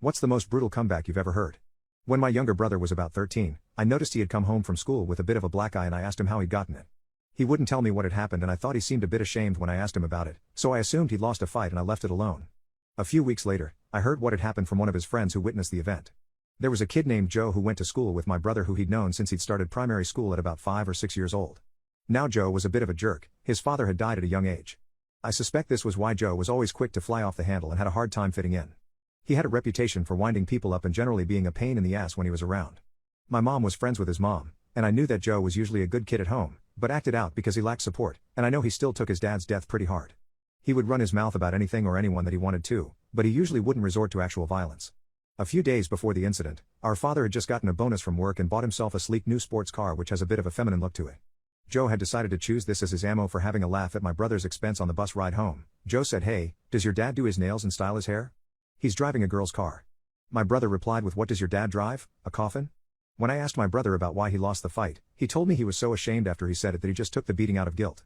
What's the most brutal comeback you've ever heard? When my younger brother was about 13, I noticed he had come home from school with a bit of a black eye and I asked him how he'd gotten it. He wouldn't tell me what had happened and I thought he seemed a bit ashamed when I asked him about it, so I assumed he'd lost a fight and I left it alone. A few weeks later, I heard what had happened from one of his friends who witnessed the event. There was a kid named Joe who went to school with my brother who he'd known since he'd started primary school at about 5 or 6 years old. Now Joe was a bit of a jerk, his father had died at a young age. I suspect this was why Joe was always quick to fly off the handle and had a hard time fitting in. He had a reputation for winding people up and generally being a pain in the ass when he was around. My mom was friends with his mom, and I knew that Joe was usually a good kid at home, but acted out because he lacked support, and I know he still took his dad's death pretty hard. He would run his mouth about anything or anyone that he wanted to, but he usually wouldn't resort to actual violence. A few days before the incident, our father had just gotten a bonus from work and bought himself a sleek new sports car which has a bit of a feminine look to it. Joe had decided to choose this as his ammo for having a laugh at my brother's expense on the bus ride home. Joe said, "Hey, does your dad do his nails and style his hair? He's driving a girl's car." My brother replied with, "What does your dad drive, a coffin?" When I asked my brother about why he lost the fight, he told me he was so ashamed after he said it that he just took the beating out of guilt.